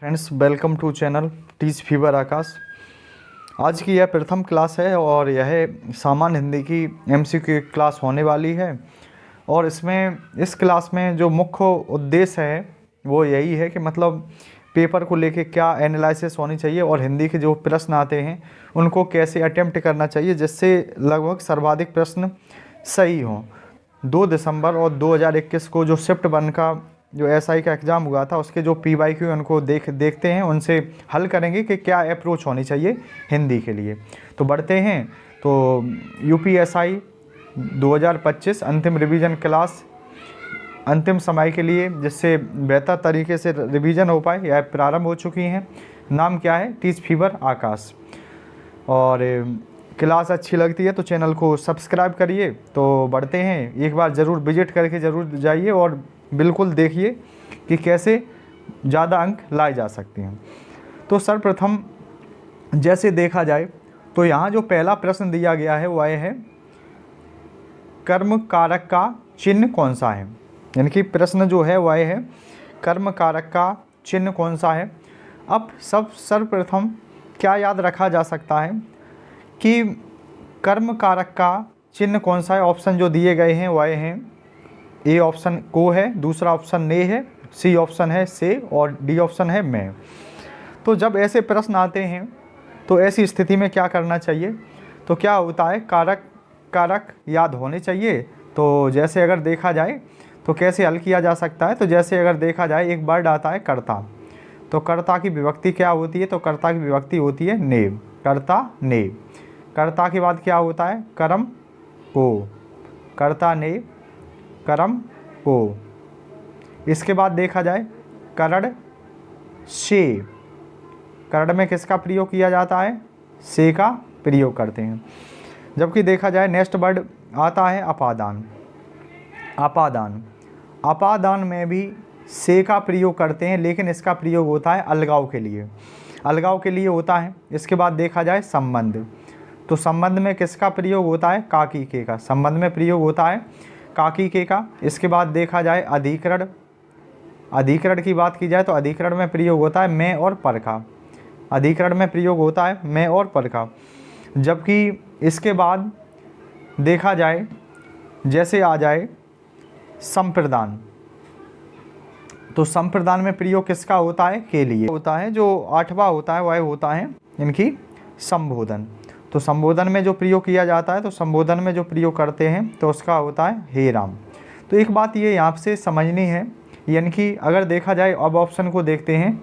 Friends, welcome to channel teach fever Aakash. आज की यह प्रथम क्लास है और यह सामान्य हिंदी की एमसीक्यू क्लास होने वाली है। और इस क्लास में जो मुख्य उद्देश्य है वो यही है कि मतलब पेपर को लेके क्या एनालिसिस होनी चाहिए और हिंदी के जो प्रश्न आते हैं उनको कैसे अटेम्प्ट करना चाहिए जिससे लगभग सर्वाधिक प्रश्न सही हों। 2 दिसंबर और 2021 को जो शिफ्ट 1 का जो एसआई का एग्ज़ाम हुआ था उसके जो पीवाईक्यू उनको देखते हैं, उनसे हल करेंगे कि क्या अप्रोच होनी चाहिए हिंदी के लिए। तो बढ़ते हैं। तो यूपीएसआई 2025 अंतिम रिवीजन क्लास अंतिम समय के लिए जिससे बेहतर तरीके से रिवीजन हो पाए यह प्रारंभ हो चुकी हैं। नाम क्या है? टीच फीवर आकाश। और क्लास अच्छी लगती है तो चैनल को सब्सक्राइब करिए। तो बढ़ते हैं, एक बार ज़रूर विजिट करके ज़रूर जाइए और बिल्कुल देखिए कि कैसे ज़्यादा अंक लाए जा सकते हैं। तो सर्वप्रथम जैसे देखा जाए तो यहाँ जो पहला प्रश्न दिया गया है वह है कर्म कारक का चिन्ह कौन सा है। यानी कि प्रश्न जो है वह है कर्म कारक का चिन्ह कौन सा है। अब सर्वप्रथम क्या याद रखा जा सकता है कि कर्म कारक का चिन्ह कौन सा है। ऑप्शन जो दिए गए हैं वह हैं ए ऑप्शन को है, दूसरा ऑप्शन ने है, सी ऑप्शन है से और डी ऑप्शन है मैं। तो जब ऐसे प्रश्न आते हैं तो ऐसी स्थिति में क्या करना चाहिए? तो क्या होता है, कारक याद होने चाहिए। तो जैसे अगर देखा जाए तो कैसे हल किया जा सकता है। तो जैसे अगर देखा जाए एक वर्ड आता है कर्ता, तो कर्ता की विभक्ति क्या होती है? तो कर्ता की विभक्ति होती है ने, कर्ता ने। कर्ता के बाद क्या होता है? कर्म को, कर्ता ने कर्म को। इसके बाद देखा जाए करण से, करण में किसका प्रयोग किया जाता है? से का प्रयोग करते हैं। जबकि देखा जाए नेक्स्ट वर्ड आता है अपादान। अपादान, अपादान में भी से का प्रयोग करते हैं लेकिन इसका प्रयोग होता है अलगाव के लिए, अलगाव के लिए होता है। इसके बाद देखा जाए संबंध, तो संबंध में किसका प्रयोग होता है? काकी के का, संबंध में प्रयोग होता है काकी के का। इसके बाद देखा जाए अधिकरण, अधिकरण की बात की जाए तो अधिकरण में प्रयोग होता है मैं और पर का, अधिकरण में प्रयोग होता है मैं और पर का। जबकि इसके बाद देखा जाए जैसे आ जाए संप्रदान, तो संप्रदान में प्रयोग किसका होता है? के लिए होता है। जो 8वां होता है वह होता है इनकी संबोधन। तो संबोधन में जो प्रयोग किया जाता है, तो संबोधन में जो प्रयोग करते हैं तो उसका होता है हे राम। तो एक बात ये यहाँ से समझनी है, यानी कि अगर देखा जाए अब ऑप्शन को देखते हैं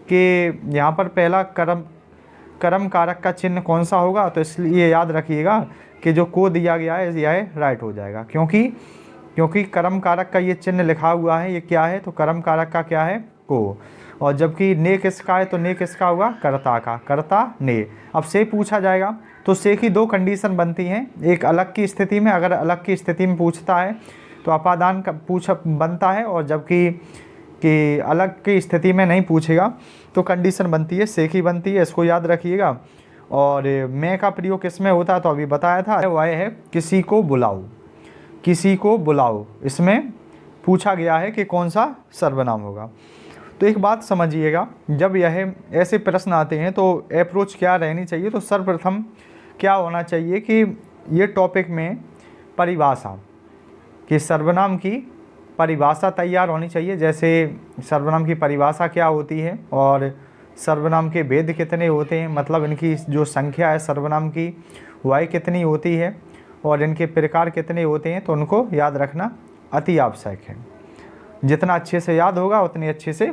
कि यहाँ पर पहला कर्म कारक का चिन्ह कौन सा होगा। तो इसलिए याद रखिएगा कि जो को दिया गया है यह राइट हो जाएगा, क्योंकि कर्म कारक का ये चिन्ह लिखा हुआ है, ये क्या है? तो कर्म कारक का क्या है? को। और जबकि ने किसका है? तो ने किसका हुआ? कर्ता का, कर्ता ने। अब से पूछा जाएगा तो से की 2 कंडीशन बनती हैं। एक अलग की स्थिति में, अगर अलग की स्थिति में पूछता है तो अपादान का बनता है, और जबकि कि अलग की स्थिति में नहीं पूछेगा तो कंडीशन बनती है से की बनती है। इसको याद रखिएगा। और मैं का प्रयोग किस में होता है? तो अभी बताया था, वह है किसी को बुलाओ, किसी को बुलाओ। इसमें पूछा गया है कि कौन सा सर्वनाम होगा। तो एक बात समझिएगा, जब यह ऐसे प्रश्न आते हैं तो अप्रोच क्या रहनी चाहिए? तो सर्वप्रथम क्या होना चाहिए कि ये टॉपिक में परिभाषा, कि सर्वनाम की परिभाषा तैयार होनी चाहिए। जैसे सर्वनाम की परिभाषा क्या होती है और सर्वनाम के भेद कितने होते हैं, मतलब इनकी जो संख्या है सर्वनाम की वह कितनी होती है और इनके प्रकार कितने होते हैं, तो उनको याद रखना अति आवश्यक है। जितना अच्छे से याद होगा उतने अच्छे से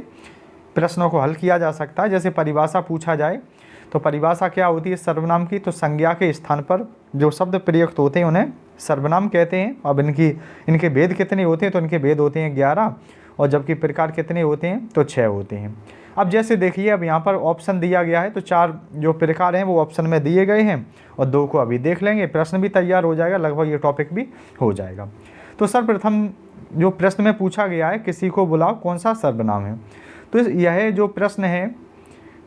प्रश्नों को हल किया जा सकता है। जैसे परिभाषा पूछा जाए तो परिभाषा क्या होती है सर्वनाम की? तो संज्ञा के स्थान पर जो शब्द प्रयुक्त होते हैं उन्हें सर्वनाम कहते हैं। अब इनके भेद कितने होते हैं? तो इनके भेद होते हैं 11, और जबकि प्रकार कितने होते हैं? तो 6 होते हैं। अब जैसे देखिए, अब यहाँ पर ऑप्शन दिया गया है तो 4 जो प्रकार हैं वो ऑप्शन में दिए गए हैं और 2 को अभी देख लेंगे, प्रश्न भी तैयार हो जाएगा, लगभग ये टॉपिक भी हो जाएगा। तो सर्वप्रथम जो प्रश्न में पूछा गया है किसी को बुलाओ कौन सा सर्वनाम है। तो यह जो प्रश्न है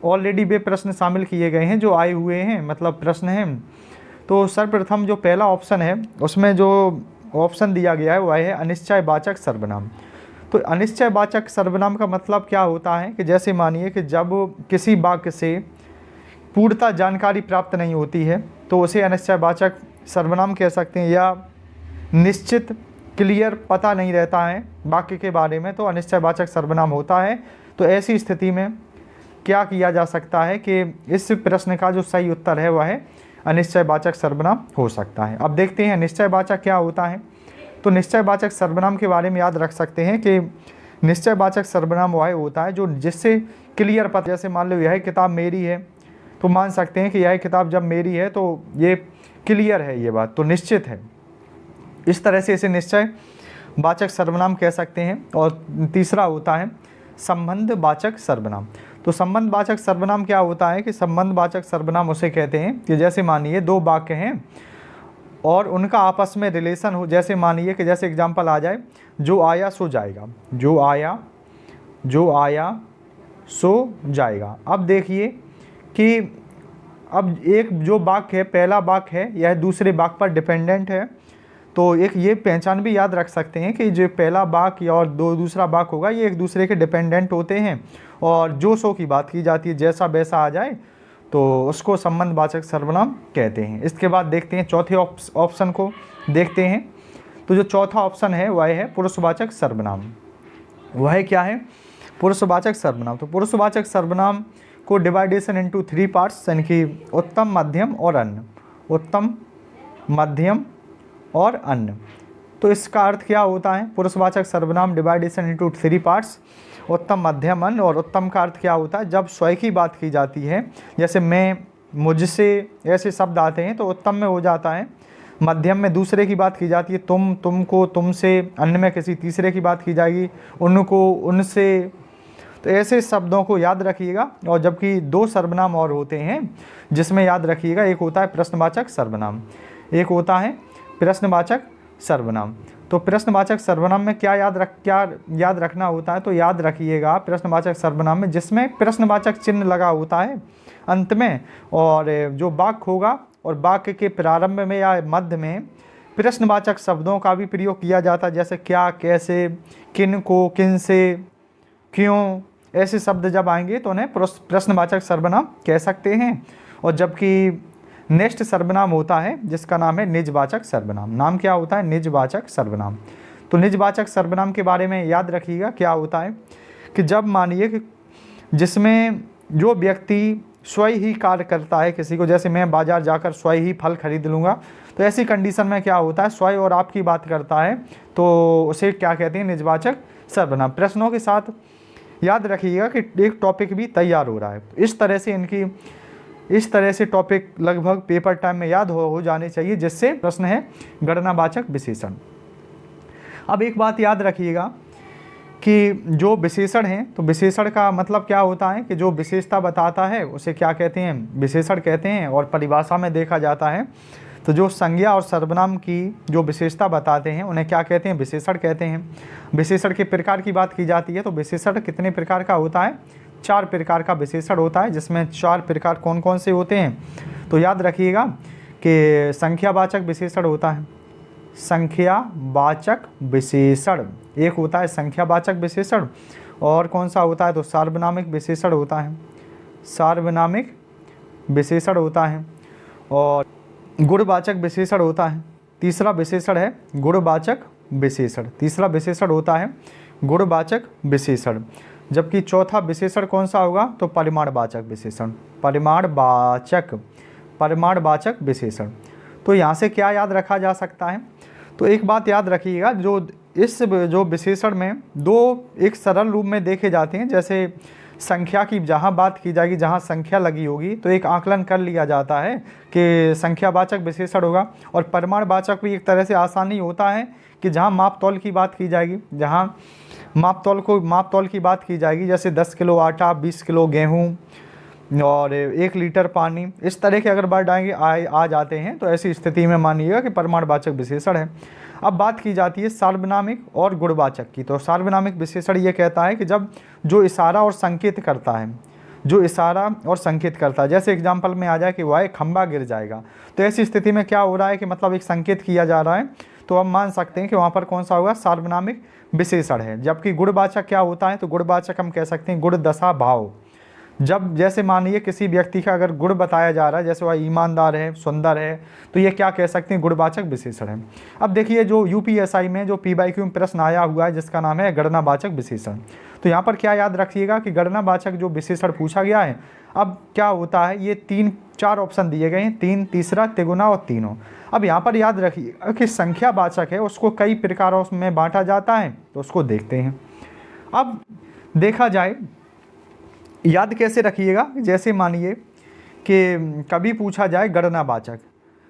ऑलरेडी वे प्रश्न शामिल किए गए हैं जो आए हुए हैं, मतलब प्रश्न हैं। तो सर्वप्रथम जो पहला ऑप्शन है उसमें जो ऑप्शन दिया गया है वह है अनिश्चयवाचक सर्वनाम। तो अनिश्चयवाचक सर्वनाम का मतलब क्या होता है कि जैसे मानिए कि जब किसी वाक्य से पूर्णतः जानकारी प्राप्त नहीं होती है तो उसे अनिश्चयवाचक सर्वनाम कह सकते हैं, या निश्चित क्लियर पता नहीं रहता है वाक्य के बारे में तो अनिश्चयवाचक सर्वनाम होता है। तो ऐसी स्थिति में क्या किया जा सकता है कि इस प्रश्न का जो सही उत्तर है वह अनिश्चयवाचक सर्वनाम हो सकता है। अब देखते हैं निश्चयवाचक क्या होता है। तो निश्चयवाचक सर्वनाम के बारे में याद रख सकते हैं कि निश्चयवाचक सर्वनाम वह होता है जो जिससे क्लियर पता, जैसे मान लो यह किताब मेरी है तो मान सकते हैं कि यह किताब जब मेरी है तो ये क्लियर है, ये बात तो निश्चित है। इस तरह से इसे निश्चयवाचक सर्वनाम कह सकते हैं। और तीसरा होता है संबंधवाचक सर्वनाम। तो संबंधवाचक सर्वनाम क्या होता है कि संबंधवाचक सर्वनाम उसे कहते हैं कि जैसे मानिए दो वाक्य हैं और उनका आपस में रिलेशन हो। जैसे मानिए कि जैसे एग्जांपल आ जाए, जो आया सो जाएगा, जो आया सो जाएगा। अब देखिए कि अब एक जो वाक्य है, पहला वाक्य है, यह दूसरे वाक्य पर डिपेंडेंट है। तो एक ये पहचान भी याद रख सकते हैं कि जो पहला वाक्य और दूसरा वाक्य होगा ये एक दूसरे के डिपेंडेंट होते हैं, और जो सो की बात की जाती है, जैसा वैसा आ जाए तो उसको संबंधवाचक सर्वनाम कहते हैं। इसके बाद देखते हैं चौथे ऑप्शन को देखते हैं। तो जो चौथा ऑप्शन है वह है पुरुषवाचक सर्वनाम। वह क्या है? पुरुषवाचक सर्वनाम। तो पुरुषवाचक सर्वनाम को डिवाइडेशन इनटू 3 पार्ट्स, यानी कि उत्तम, मध्यम और अन्य। उत्तम, मध्यम और अन्य। तो इसका अर्थ क्या होता है? पुरुषवाचक सर्वनाम डिवाइडेशन इनटू 3 पार्ट्स, उत्तम, मध्यम, अन्य। और उत्तम का अर्थ क्या होता है? जब स्वयं की बात की जाती है, जैसे मैं, मुझसे, ऐसे शब्द आते हैं तो उत्तम में हो जाता है। मध्यम में दूसरे की बात की जाती है, तुम, तुमको, तुमसे। अन्य में किसी तीसरे की बात की जाएगी, उनको, उनसे। तो ऐसे शब्दों को याद रखिएगा। और जबकि 2 सर्वनाम और होते हैं जिसमें याद रखिएगा, एक होता है प्रश्नवाचक सर्वनाम, एक होता है प्रश्नवाचक सर्वनाम। तो प्रश्नवाचक सर्वनाम में क्या याद रखना होता है? तो याद रखिएगा प्रश्नवाचक सर्वनाम में जिसमें प्रश्नवाचक चिन्ह लगा होता है अंत में, और जो वाक्य होगा और वाक्य के प्रारंभ में या मध्य में प्रश्नवाचक शब्दों का भी प्रयोग किया जाता है, जैसे क्या, कैसे, किन को, किन से, क्यों। ऐसे शब्द जब आएंगे तो उन्हें प्रश्नवाचक सर्वनाम कह सकते हैं। और जबकि नेक्स्ट सर्वनाम होता है जिसका नाम है निजवाचक सर्वनाम। नाम क्या होता है? निजवाचक सर्वनाम। तो निजवाचक सर्वनाम के बारे में याद रखिएगा क्या होता है कि जब मानिए कि जिसमें जो व्यक्ति स्वयं ही कार्य करता है किसी को, जैसे मैं बाजार जाकर स्वयं ही फल खरीद लूँगा, तो ऐसी कंडीशन में क्या होता है? स्वयं और आपकी बात करता है तो उसे क्या कहते हैं? निजवाचक सर्वनाम। प्रश्नों के साथ याद रखिएगा कि एक टॉपिक भी तैयार हो रहा है। इस तरह से टॉपिक लगभग पेपर टाइम में याद हो जाने चाहिए, जिससे प्रश्न है गणनावाचक विशेषण। अब एक बात याद रखिएगा कि जो विशेषण है, तो विशेषण का मतलब क्या होता है कि जो विशेषता बताता है उसे क्या कहते हैं? विशेषण कहते हैं। और परिभाषा में देखा जाता है तो जो संज्ञा और सर्वनाम की जो विशेषता बताते हैं उन्हें क्या कहते हैं? विशेषण कहते हैं। विशेषण के प्रकार की बात की जाती है तो विशेषण कितने प्रकार का होता है? 4 प्रकार का विशेषण होता है, जिसमें 4 प्रकार कौन कौन से होते हैं? तो याद रखिएगा कि संख्यावाचक विशेषण होता है, संख्यावाचक विशेषण एक होता है संख्यावाचक विशेषण। और कौन सा होता है? तो सार्वनामिक विशेषण होता है, सार्वनामिक विशेषण होता है। और गुणवाचक विशेषण होता है। तीसरा विशेषण है गुणवाचक विशेषण। तीसरा विशेषण होता है गुणवाचक विशेषण। जबकि चौथा विशेषण कौन सा होगा? तो परिमाणवाचक विशेषण, परिमाणवाचक विशेषण। तो यहाँ से क्या याद रखा जा सकता है? तो एक बात याद रखिएगा, जो विशेषण में 2 एक सरल रूप में देखे जाते हैं। जैसे संख्या की जहाँ बात की जाएगी, जहाँ संख्या लगी होगी तो एक आकलन कर लिया जाता है कि संख्यावाचक विशेषण होगा। और परिमाणवाचक भी एक तरह से आसानी होता है कि जहाँ माप तौल की बात की जाएगी, जहाँ माप तौल की बात की जाएगी, जैसे 10 किलो आटा, 20 किलो गेहूँ और 1 लीटर पानी, इस तरह के अगर वर्ड आ जाते हैं तो ऐसी स्थिति में मानिएगा कि परिमाणवाचक विशेषण है। अब बात की जाती है सार्वनामिक और गुणवाचक की। तो सार्वनामिक विशेषण ये कहता है कि जब जो इशारा और संकेत करता है, जैसे एग्जाम्पल में आ जाए कि वह खंबा गिर जाएगा, तो ऐसी स्थिति में क्या हो रहा है कि मतलब एक संकेत किया जा रहा है तो हम मान सकते हैं कि वहाँ पर कौन सा होगा, सार्वनामिक विशेषण है। जबकि गुणवाचक क्या होता है, तो गुणवाचक हम कह सकते हैं गुण, दशा, भाव। जब जैसे मानिए किसी व्यक्ति का अगर गुण बताया जा रहा है, जैसे वह ईमानदार है, सुंदर है, तो ये क्या कह सकते हैं, गुणवाचक विशेषण है। अब देखिए जो यूपीएसआई में जो पीवाईक्यू में प्रश्न आया हुआ है जिसका नाम है गणनावाचक विशेषण, तो यहाँ पर क्या याद रखिएगा कि गणनावाचक जो विशेषण पूछा गया है, अब क्या होता है, ये 3-4 ऑप्शन दिए गए हैं, 3, तीसरा, तिगुना और तीनों। अब यहाँ पर याद रखिएगा कि संख्यावाचक है उसको कई प्रकारों में बांटा जाता है, तो उसको देखते हैं। अब देखा जाए याद कैसे रखिएगा, जैसे मानिए कि कभी पूछा जाए गणनावाचक,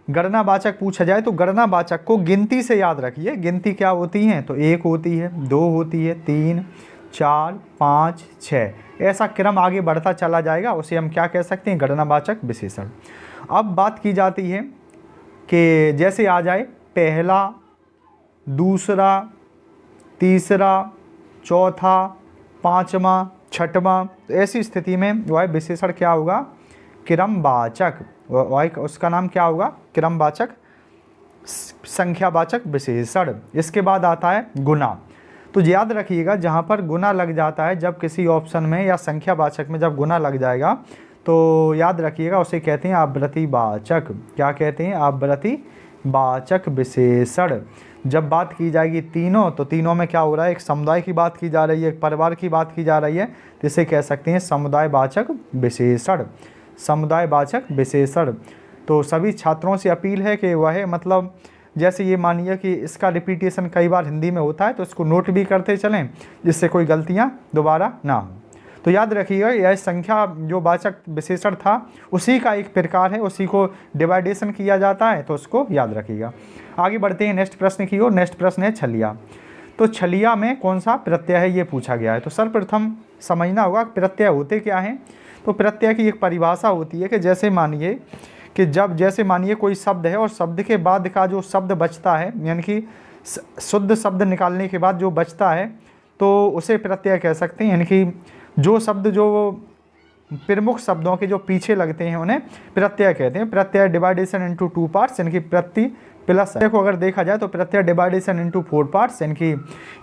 गणनावाचक पूछा जाए तो गणनावाचक को गिनती से याद रखिए। गिनती क्या होती है, तो 1 होती है, 2 होती है, 3, 4, 5, 6, ऐसा क्रम आगे बढ़ता चला जाएगा, उसे हम क्या कह सकते हैं, गणनावाचक विशेषण। अब बात की जाती है कि जैसे आ जाए पहला, दूसरा, तीसरा, चौथा, पाँचवा, छठवां, तो ऐसी स्थिति में वह विशेषण क्या होगा, क्रमवाचक, वह उसका नाम क्या होगा, क्रमवाचक संख्यावाचक विशेषण। इसके बाद आता है गुना। तो याद रखिएगा जहाँ पर गुना लग जाता है, जब किसी ऑप्शन में या संख्यावाचक में जब गुना लग जाएगा तो याद रखिएगा उसे कहते हैं आवृत्तिवाचक। क्या कहते हैं, आवृत्तिवाचक विशेषण। जब बात की जाएगी तीनों, तो तीनों में क्या हो रहा है, एक समुदाय की बात की जा रही है, एक परिवार की बात की जा रही है, तो इसे कह सकते हैं समुदायवाचक विशेषण। समुदायवाचक विशेषण। तो सभी छात्रों से अपील है कि वह मतलब जैसे ये मानिए कि इसका रिपीटेशन कई बार हिंदी में होता है, तो इसको नोट भी करते चलें जिससे कोई गलतियाँ दोबारा ना हो। तो याद रखिएगा यह संख्या जो वाचक विशेषण था उसी का एक प्रकार है, उसी को डिवाइडेशन किया जाता है, तो उसको याद रखिएगा। आगे बढ़ते हैं नेक्स्ट प्रश्न की ओर। नेक्स्ट प्रश्न है छलिया। तो छलिया में कौन सा प्रत्यय है ये पूछा गया है। तो सर्वप्रथम समझना होगा प्रत्यय होते क्या हैं। तो प्रत्यय की एक परिभाषा होती है कि जैसे मानिए कि जैसे मानिए कोई शब्द है और शब्द के बाद का जो शब्द बचता है, यानी कि शुद्ध शब्द निकालने के बाद जो बचता है, तो उसे प्रत्यय कह सकते हैं। यानी कि जो शब्द जो प्रमुख शब्दों के जो पीछे लगते हैं उन्हें प्रत्यय कहते हैं। प्रत्यय डिवाइडेशन इनटू 2 पार्ट्स, यानी कि प्रति प्लस देखो अगर देखा जाए तो प्रत्यय डिवाइडेशन इनटू 4 पार्ट्स, यानी कि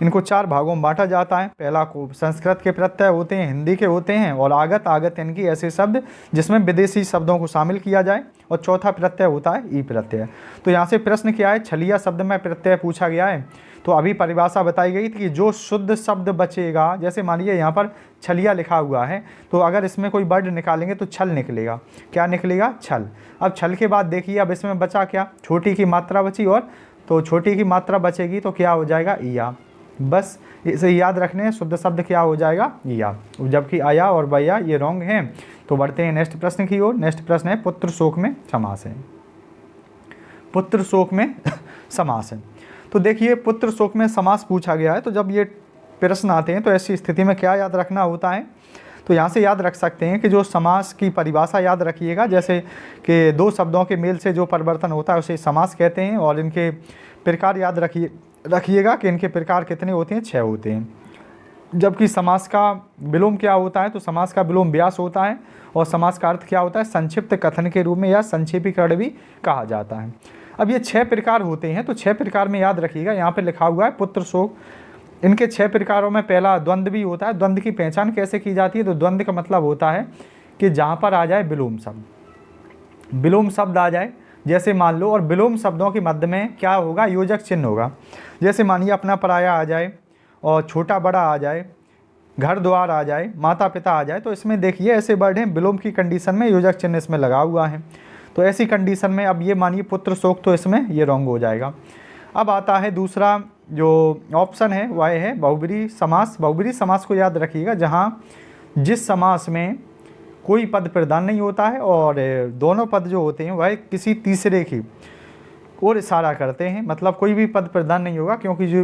इनको 4 भागों में बांटा जाता है। पहला को संस्कृत के प्रत्यय होते हैं, हिंदी के होते हैं, और आगत यानी कि ऐसे शब्द जिसमें विदेशी शब्दों को शामिल किया जाए, और चौथा प्रत्यय होता है ई प्रत्यय। तो यहाँ से प्रश्न क्या है, छलिया शब्द में प्रत्यय पूछा गया है। तो अभी परिभाषा बताई गई थी कि जो शुद्ध शब्द बचेगा, जैसे मानिए यहाँ पर छलिया लिखा हुआ है, तो अगर इसमें कोई वर्ड निकालेंगे तो छल निकलेगा। क्या निकलेगा, छल। अब छल के बाद देखिए अब इसमें बचा क्या, छोटी की मात्रा बची, और तो छोटी की मात्रा बचेगी तो क्या हो जाएगा, ईया। बस इसे याद रखने हैं, शुद्ध शब्द क्या हो जाएगा, ईया, जबकि आया और बया ये रॉन्ग हैं। तो बढ़ते हैं नेक्स्ट प्रश्न की ओर। नेक्स्ट प्रश्न है पुत्र शोक में समास है। पुत्र शोक में समास है। तो देखिए पुत्र शोक में समास पूछा गया है, तो जब ये प्रश्न आते हैं तो ऐसी स्थिति में क्या याद रखना होता है। तो यहाँ से याद रख सकते हैं कि जो समास की परिभाषा याद रखिएगा, जैसे कि 2 शब्दों के मेल से जो परिवर्तन होता है उसे समास कहते हैं, और इनके प्रकार याद रखिएगा कि इनके प्रकार कितने होते हैं, 6 होते हैं। जबकि समास का विलोम क्या होता है, तो समास का विलोम व्यास होता है, और समास का अर्थ क्या होता है, संक्षिप्त कथन के रूप में या संक्षेपीकरण भी कहा जाता है। अब ये 6 प्रकार होते हैं, तो 6 प्रकार में याद रखिएगा, यहाँ पे लिखा हुआ है पुत्र शोक। इनके 6 प्रकारों में पहला द्वंद्व भी होता है। द्वंद्व की पहचान कैसे की जाती है, तो द्वंद्व का मतलब होता है कि जहाँ पर आ जाए विलोम शब्द, विलोम शब्द आ जाए, जैसे मान लो, और विलोम शब्दों के मध्य में क्या होगा, योजक चिन्ह होगा। जैसे मानिए अपना पराया आ जाए, और छोटा बड़ा आ जाए, घर द्वार आ जाए, माता पिता आ जाए, तो इसमें देखिए ऐसे वर्ड हैं विलोम की कंडीशन में योजक चिन्ह इसमें लगा हुआ है। तो ऐसी कंडीशन में अब ये मानिए पुत्र शोक, तो इसमें ये रॉन्ग हो जाएगा। अब आता है दूसरा जो ऑप्शन है वह है बहुब्री समास। बहुब्री समास को याद रखिएगा, जहाँ जिस समास में कोई पद प्रधान नहीं होता है और दोनों पद जो होते हैं वह किसी तीसरे की ओर इशारा करते हैं। मतलब कोई भी पद प्रधान नहीं होगा, क्योंकि जो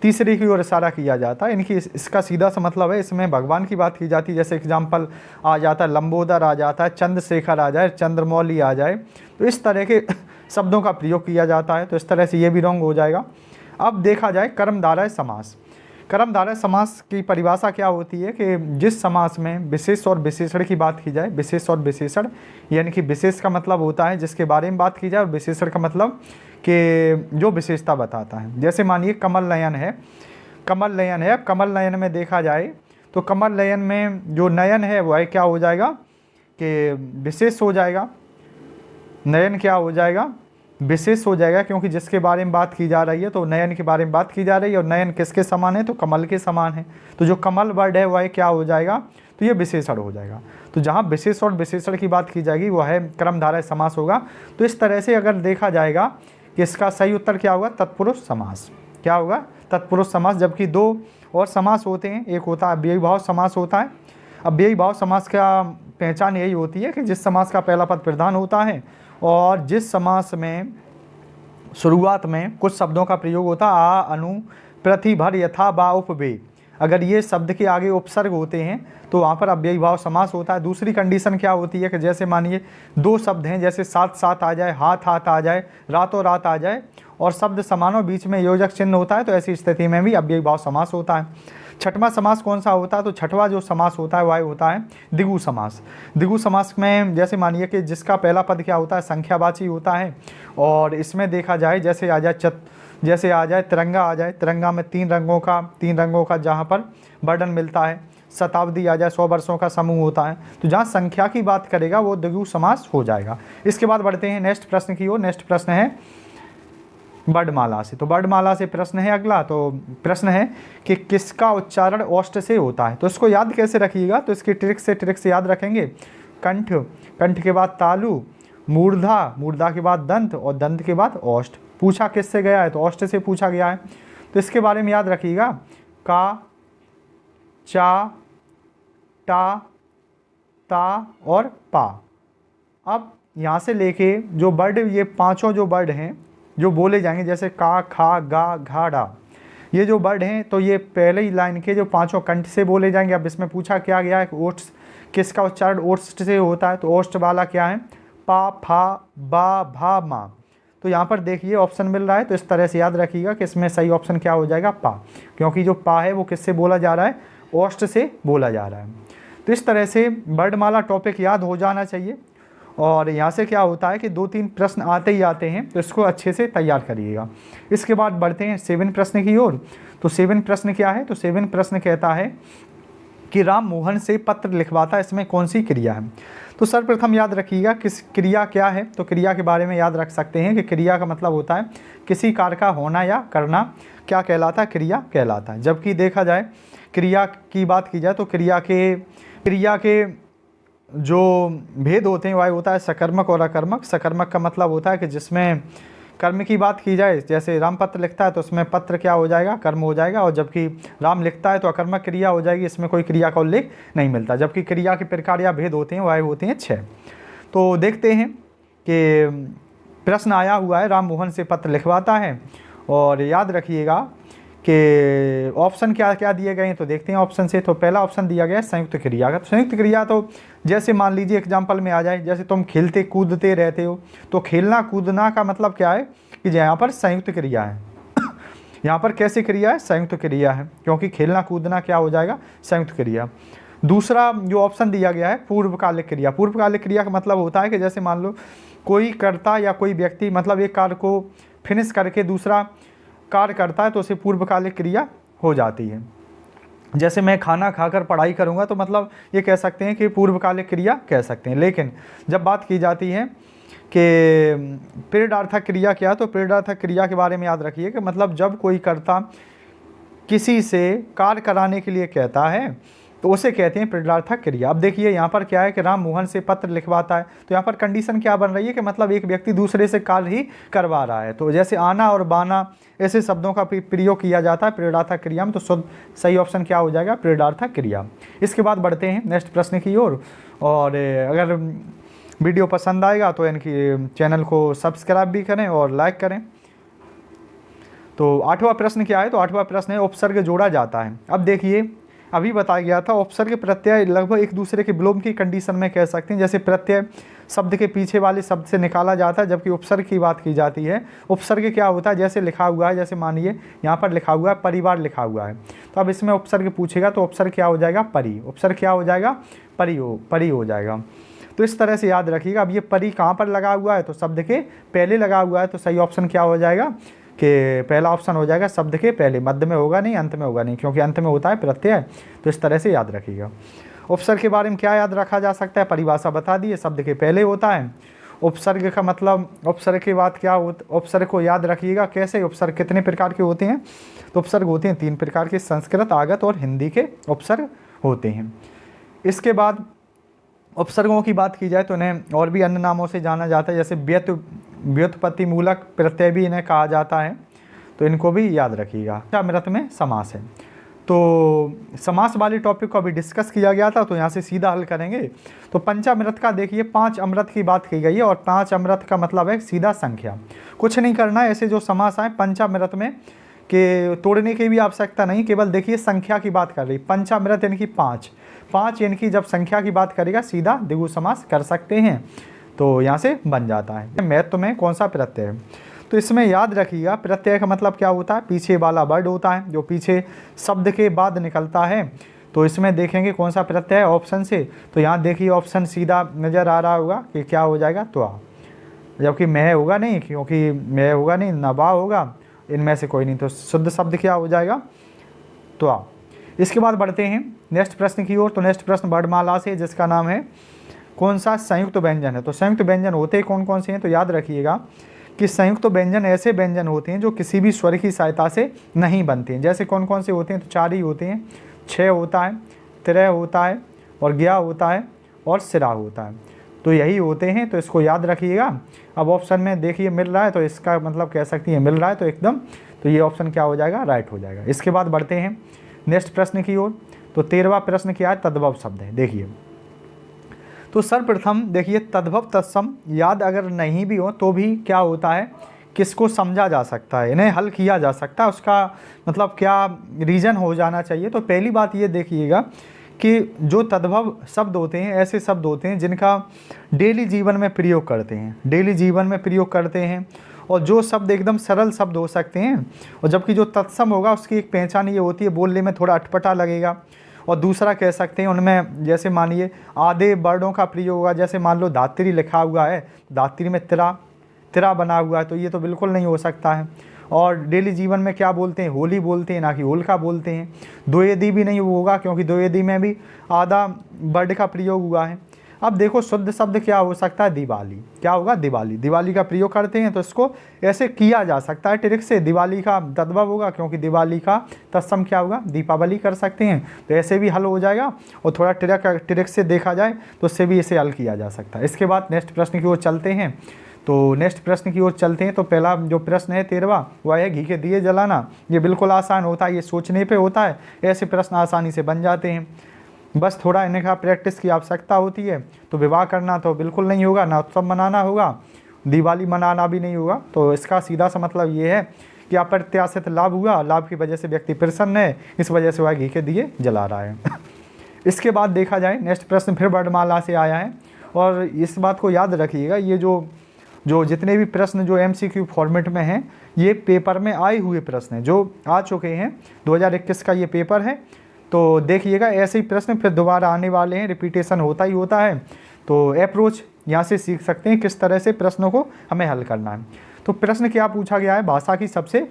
तीसरे की ओर इशारा किया जाता है, इनकी इसका सीधा सा मतलब है इसमें भगवान की बात की जाती है। जैसे एग्जाम्पल आ जाता है लंबोदर आ जाता है, चंद्रशेखर आ जाए, चंद्रमौली आ जाए, तो इस तरह के शब्दों का प्रयोग किया जाता है। तो इस तरह से ये भी रॉन्ग हो जाएगा। अब देखा जाए कर्मधारय समास। कर्मधारय समास की परिभाषा क्या होती है कि जिस समास में विशेष और विशेषण की बात की जाए, विशेष और विशेषण, यानी कि विशेष का मतलब होता है जिसके बारे में बात की जाए, और विशेषण का मतलब कि जो विशेषता बताता है। जैसे मानिए कमल नयन है, कमल नयन है। कमल नयन में देखा जाए तो कमल नयन में जो नयन है वह क्या हो जाएगा कि विशेष हो जाएगा। नयन क्या हो जाएगा, विशेष हो जाएगा, क्योंकि जिसके बारे में बात की जा रही है तो नयन के बारे में बात की जा रही है, और नयन किसके समान है, तो कमल के समान है। तो जो कमल वर्ड है वह क्या हो जाएगा, तो ये विशेषण हो जाएगा। तो जहाँ विशेष और विशेषण की बात की जाएगी वह है कर्मधारय समास होगा। तो इस तरह से अगर देखा जाएगा कि इसका सही उत्तर क्या होगा, तत्पुरुष समास। क्या होगा, तत्पुरुष समास। जबकि दो और समास होते हैं, एक होता है अव्ययी भाव समास होता है। अव्ययी भाव समास का पहचान यही होती है कि जिस समास का पहला पद प्रधान होता है और जिस समास में शुरुआत में कुछ शब्दों का प्रयोग होता है, आ, अनु, प्रति, भर, यथा, बा, उपवे, अगर ये शब्द के आगे उपसर्ग होते हैं तो वहाँ पर अव्ययी भाव समास होता है। दूसरी कंडीशन क्या होती है कि जैसे मानिए दो शब्द हैं, जैसे साथ साथ आ जाए, हाथ हाथ आ जाए, रातों रात आ जाए, और शब्द समान और बीच में योजक चिन्ह होता है, तो ऐसी स्थिति में भी अव्ययी भाव समास होता है। छठवां समास कौन सा होता है, तो छठवां जो समास होता है वह होता है द्विगु समास। द्विगु समास में जैसे मानिए कि जिसका पहला पद क्या होता है, संख्यावाची होता है, और इसमें देखा जाए जैसे आ जाए तिरंगा आ जाए, तिरंगा में तीन रंगों का जहाँ पर वर्णन मिलता है। शताब्दी आ जाए, 100 वर्षों का समूह होता है। तो जहाँ संख्या की बात करेगा वो द्विगु समास हो जाएगा। इसके बाद बढ़ते हैं नेक्स्ट प्रश्न की ओर। नेक्स्ट प्रश्न है वर्णमाला से। तो वर्णमाला से प्रश्न है अगला। तो प्रश्न है कि किसका उच्चारण ओष्ठ से होता है। तो इसको याद कैसे रखिएगा, तो इसकी ट्रिक से याद रखेंगे। कंठ, कंठ के बाद तालु, मूर्धा, मूर्धा के बाद दंत, और दंत के बाद ओष्ठ। पूछा किससे गया है, तो ओष्ठ से पूछा गया है। तो इसके बारे में याद रखिएगा, का, चा, टा, ता और पा। अब यहाँ से लेके जो वर्ड, ये पांचों जो वर्ड हैं जो बोले जाएंगे, जैसे का, खा, गा, घा, डा, ये जो वर्ड हैं तो ये पहले ही लाइन के जो पांचों कंठ से बोले जाएंगे। अब इसमें पूछा क्या गया है, ओष्ठ, किसका उच्चारण ओष्ठ से होता है, तो ओष्ठ वाला क्या है, पा, फा, बा, भा, मा। तो यहाँ पर देखिए ऑप्शन मिल रहा है, तो इस तरह से याद रखिएगा कि इसमें सही ऑप्शन क्या हो जाएगा, पा, क्योंकि जो पा है वो किससे बोला जा रहा है, ओष्ठ से बोला जा रहा है। तो इस तरह से वर्णमाला टॉपिक याद हो जाना चाहिए। और यहाँ से क्या होता है कि 2-3 प्रश्न आते ही आते हैं, तो इसको अच्छे से तैयार करिएगा। इसके बाद बढ़ते हैं 7 प्रश्न की ओर। तो 7 प्रश्न क्या है, तो 7 प्रश्न कहता है कि राम मोहन से पत्र लिखवाता, इसमें कौन सी क्रिया है। तो सर्वप्रथम याद रखिएगा किस क्रिया क्या है। तो क्रिया के बारे में याद रख सकते हैं कि क्रिया का मतलब होता है किसी कार्य का होना या करना, क्या कहलाता है, क्रिया कहलाता है। जबकि देखा जाए क्रिया की बात की जाए तो क्रिया के जो भेद होते हैं वह होता है सकर्मक और अकर्मक। सकर्मक का मतलब होता है कि जिसमें कर्म की बात की जाए, जैसे राम पत्र लिखता है तो उसमें पत्र क्या हो जाएगा, कर्म हो जाएगा, और जबकि राम लिखता है तो अकर्मक क्रिया हो जाएगी, इसमें कोई क्रिया का उल्लेख नहीं मिलता। जबकि क्रिया के प्रकार या भेद होते हैं वह होते हैं 6। तो देखते हैं कि प्रश्न आया हुआ है राम मोहन से पत्र लिखवाता है, और याद रखिएगा कि ऑप्शन क्या क्या दिए गए हैं। तो देखते हैं ऑप्शन से। तो पहला ऑप्शन दिया गया है संयुक्त क्रिया का। तो संयुक्त क्रिया तो जैसे मान लीजिए एग्जाम्पल में आ जाए, जैसे तुम खेलते कूदते रहते हो, तो खेलना कूदना का मतलब क्या है कि यहाँ पर संयुक्त क्रिया है। यहाँ पर कैसी क्रिया है, संयुक्त क्रिया है, क्योंकि खेलना कूदना क्या हो जाएगा, संयुक्त क्रिया। दूसरा जो ऑप्शन दिया गया है पूर्वकालिक क्रिया। पूर्वकालिक क्रिया का मतलब होता है कि जैसे मान लो कोई कर्ता या कोई व्यक्ति मतलब एक कार्य को फिनिश करके दूसरा कार्य करता है तो उसे पूर्वकालिक क्रिया हो जाती है। जैसे मैं खाना खाकर पढ़ाई करूंगा तो मतलब ये कह सकते हैं कि पूर्वकालिक क्रिया कह सकते हैं। लेकिन जब बात की जाती है कि प्रेरणार्थक क्रिया क्या, तो प्रेरणार्थक क्रिया के बारे में याद रखिए कि मतलब जब कोई कर्ता किसी से कार्य कराने के लिए कहता है तो उसे कहते हैं प्रेरणार्थक क्रिया। अब देखिए यहाँ पर क्या है कि राम मोहन से पत्र लिखवाता है, तो यहाँ पर कंडीशन क्या बन रही है कि मतलब एक व्यक्ति दूसरे से कार्य ही करवा रहा है। तो जैसे आना और बाना ऐसे शब्दों का प्रयोग किया जाता है प्रेरणार्थक क्रिया में, तो शुद्ध सही ऑप्शन क्या हो जाएगा, प्रेरणार्थक क्रिया। इसके बाद बढ़ते हैं नेक्स्ट प्रश्न की ओर। और अगर वीडियो पसंद आएगा तो इनकी चैनल को सब्सक्राइब भी करें और लाइक करें। तो 8वां प्रश्न क्या है, तो 8वां प्रश्न है उपसर्ग जोड़ा जाता है। अब देखिए अभी बताया गया था उपसर्ग प्रत्यय लगभग एक दूसरे के विलोम की कंडीशन में कह सकते हैं। जैसे प्रत्यय शब्द के पीछे वाले शब्द से निकाला जाता है, जबकि उपसर्ग की बात की जाती है। उपसर्ग क्या होता है, जैसे लिखा हुआ है, जैसे मानिए यहाँ पर लिखा हुआ है परिवार लिखा हुआ है, तो अब इसमें उपसर्ग पूछेगा तो उपसर्ग क्या हो जाएगा, परि। उपसर्ग क्या हो जाएगा, परि हो जाएगा। तो इस तरह से याद रखिएगा। अब ये परी कहाँ पर लगा हुआ है, तो शब्द के पहले लगा हुआ है, तो सही ऑप्शन क्या हो जाएगा कि पहला ऑप्शन हो जाएगा शब्द के पहले, मध्य में होगा नहीं, अंत में होगा नहीं, क्योंकि अंत में होता है प्रत्यय। तो इस तरह से याद रखिएगा। उपसर्ग के बारे में क्या याद रखा जा सकता है, परिभाषा बता दी है, शब्द के पहले होता है। उपसर्ग का मतलब, उपसर्ग के बाद क्या होता, उपसर्ग को याद रखिएगा कैसे, उपसर्ग कितने प्रकार के होते हैं, तो उपसर्ग होते हैं 3 प्रकार के, संस्कृत, आगत और हिंदी के उपसर्ग होते हैं। इसके बाद उपसर्गों की बात की जाए तो इन्हें और भी अन्य नामों से जाना जाता है, जैसे व्युत्पत्ति मूलक प्रत्यय भी इन्हें कहा जाता है, तो इनको भी याद रखिएगा। अमृत में समास है, तो समास वाले टॉपिक को अभी डिस्कस किया गया था, तो यहाँ से सीधा हल करेंगे। तो पंचामृत का देखिए 5 अमृत की बात की गई है, और 5 अमृत का मतलब है सीधा संख्या, कुछ नहीं करना है। ऐसे जो समास आए पंचामृत में कि तोड़ने की भी आवश्यकता नहीं, केवल देखिए संख्या की बात कर रही। पंचामृत यानी कि 5 यानी कि जब संख्या की बात करेगा सीधा द्विगु समास कर सकते हैं, तो यहाँ से बन जाता है। महत्व में कौन सा प्रत्यय है, तो इसमें याद रखिएगा प्रत्यय का मतलब क्या होता है, पीछे वाला वर्ड होता है जो पीछे शब्द के बाद निकलता है। तो इसमें देखेंगे कौन सा प्रत्यय है ऑप्शन से, तो यहाँ देखिए ऑप्शन सीधा नज़र आ रहा होगा कि क्या हो जाएगा, त्वा, जबकि मैं होगा नहीं, क्योंकि मैं होगा नहीं, नबा होगा, इनमें से कोई नहीं, तो शुद्ध शब्द क्या हो जाएगा, त्वा। इसके बाद बढ़ते हैं नेक्स्ट प्रश्न की ओर। तो नेक्स्ट प्रश्न वर्णमाला से, जिसका नाम है कौन सा संयुक्त व्यंजन है। तो संयुक्त व्यंजन होते कौन कौन से हैं, तो याद रखिएगा कि संयुक्त व्यंजन ऐसे व्यंजन होते हैं जो किसी भी स्वर की सहायता से नहीं बनते हैं। जैसे कौन कौन से होते हैं, तो 4 ही होते हैं, 6 होता है, त्रय होता है, और ज्ञा होता है, और सिरा होता है, तो यही होते हैं, तो इसको याद रखिएगा। अब ऑप्शन में देखिए मिल रहा है, तो इसका मतलब कह सकती है मिल रहा है, तो एकदम, तो ये ऑप्शन क्या हो जाएगा, राइट हो जाएगा। इसके बाद बढ़ते हैं नेक्स्ट प्रश्न की ओर। तो 13वां प्रश्न क्या है, तद्भव शब्द है। देखिए तो सर्वप्रथम देखिए तद्भव तत्सम याद अगर नहीं भी हो तो भी क्या होता है, किसको समझा जा सकता है, इन्हें हल किया जा सकता है, उसका मतलब क्या रीज़न हो जाना चाहिए। तो पहली बात ये देखिएगा कि जो तद्भव शब्द होते हैं ऐसे शब्द होते हैं जिनका डेली जीवन में प्रयोग करते हैं, डेली जीवन में प्रयोग करते हैं, और जो शब्द एकदम सरल शब्द हो सकते हैं, और जबकि जो तत्सम होगा उसकी एक पहचान ये होती है, बोलने में थोड़ा अटपटा लगेगा। और दूसरा कह सकते हैं उनमें, जैसे मानिए आधे वर्डों का प्रयोग होगा, जैसे मान लो धात्री लिखा हुआ है, धात्री में तिरा बना हुआ है, तो ये तो बिल्कुल नहीं हो सकता है। और डेली जीवन में क्या बोलते हैं, होली बोलते हैं, ना कि होलिका बोलते हैं। द्विवेदी भी नहीं होगा, क्योंकि द्विवेदी में भी आधा वर्ड का प्रयोग हुआ है। अब देखो शुद्ध शब्द क्या हो सकता है, दिवाली, क्या होगा, दिवाली, दिवाली का प्रयोग करते हैं, तो इसको ऐसे किया जा सकता है ट्रिक से। दिवाली का तद्भव होगा, क्योंकि दिवाली का तत्सम क्या होगा, दीपावली कर सकते हैं, तो ऐसे भी हल हो जाएगा। और थोड़ा ट्रिक से देखा जाए तो उससे भी इसे हल किया जा सकता है। इसके बाद नेक्स्ट प्रश्न की ओर चलते हैं। तो नेक्स्ट प्रश्न की ओर चलते हैं। तो पहला जो प्रश्न है 13वां, वह है घी के दिए जलाना। ये बिल्कुल आसान होता है, ये सोचने पे होता है, ऐसे प्रश्न आसानी से बन जाते हैं, बस थोड़ा इन्हें का प्रैक्टिस की आवश्यकता होती है। तो विवाह करना तो बिल्कुल नहीं होगा, ना उत्सव मनाना होगा, दिवाली मनाना भी नहीं होगा। तो इसका सीधा सा मतलब ये है कि अप्रत्याशित लाभ हुआ, लाभ की वजह से व्यक्ति प्रसन्न है, इस वजह से वह घी के दिए जला रहा है। इसके बाद देखा जाए नेक्स्ट प्रश्न फिर वर्णमाला से आया है, और इस बात को याद रखिएगा, ये जो जितने भी प्रश्न जो MCQ फॉर्मेट में हैं, ये पेपर में आए हुए प्रश्न हैं जो आ चुके हैं, 2021 का ये पेपर है। तो देखिएगा ऐसे ही प्रश्न फिर दोबारा आने वाले हैं, रिपीटेशन होता ही होता है। तो अप्रोच यहाँ से सीख सकते हैं किस तरह से प्रश्नों को हमें हल करना है। तो प्रश्न क्या पूछा गया है, भाषा की सबसे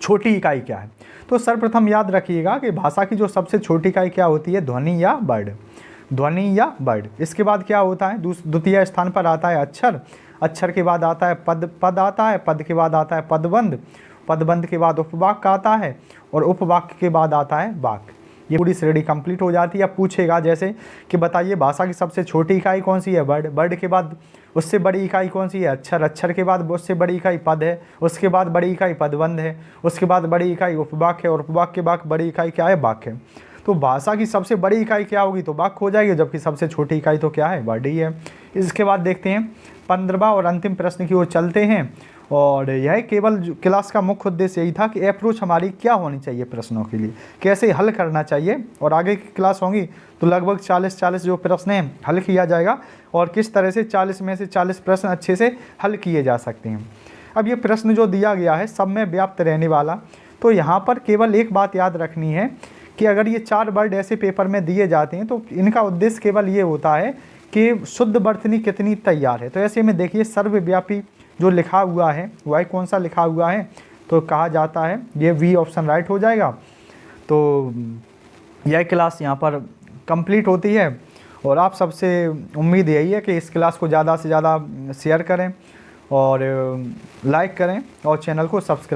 छोटी इकाई क्या है। तो सर्वप्रथम याद रखिएगा कि भाषा की जो सबसे छोटी इकाई क्या होती है, ध्वनि या वर्ड, ध्वनि या वर्ड। इसके बाद क्या होता है, द्वितीय स्थान पर आता है अक्षर, अक्षर के बाद आता है पद आता है, पद के बाद आता है पदबंध, पदबंध के बाद उपवाक्य आता है, और उपवाक्य के बाद आता है वाक्य। ये पूरी श्रेणी कंप्लीट हो जाती है। अब पूछेगा जैसे कि बताइए भाषा की सबसे छोटी इकाई कौन सी है, वर्ड, वर्ड के बाद उससे बड़ी इकाई कौन सी है, अक्षर, अक्षर के बाद उससे बड़ी इकाई पद है, उसके बाद बड़ी इकाई पदबंध है, उसके बाद बड़ी इकाई उपवाक्य है, और उपवाक्य के बाद बड़ी इकाई क्या है, वाक्य है। तो भाषा की सबसे बड़ी इकाई क्या होगी, तो वाक्य हो जाएगी, जबकि सबसे छोटी इकाई तो क्या है, वर्ड ही है। इसके बाद देखते हैं 15वां और अंतिम प्रश्न की ओर चलते हैं। और यह केवल क्लास का मुख्य उद्देश्य यही था कि अप्रोच हमारी क्या होनी चाहिए प्रश्नों के लिए, कैसे हल करना चाहिए। और आगे की क्लास होंगी तो लगभग 40 जो प्रश्न हैं हल किया जाएगा, और किस तरह से 40 में से 40 प्रश्न अच्छे से हल किए जा सकते हैं। अब ये प्रश्न जो दिया गया है सब में व्याप्त रहने वाला, तो यहाँ पर केवल एक बात याद रखनी है कि अगर ये 4 वर्ड ऐसे पेपर में दिए जाते हैं तो इनका उद्देश्य केवल ये होता है कि शुद्ध वर्तनी कितनी तैयार है। तो ऐसे में देखिए सर्वव्यापी जो लिखा हुआ है वह कौन सा लिखा हुआ है, तो कहा जाता है ये वी ऑप्शन राइट हो जाएगा। तो यह क्लास यहाँ पर कंप्लीट होती है और आप सबसे उम्मीद यही है कि इस क्लास को ज़्यादा से ज़्यादा शेयर करें और लाइक करें और चैनल को सब्सक्राइब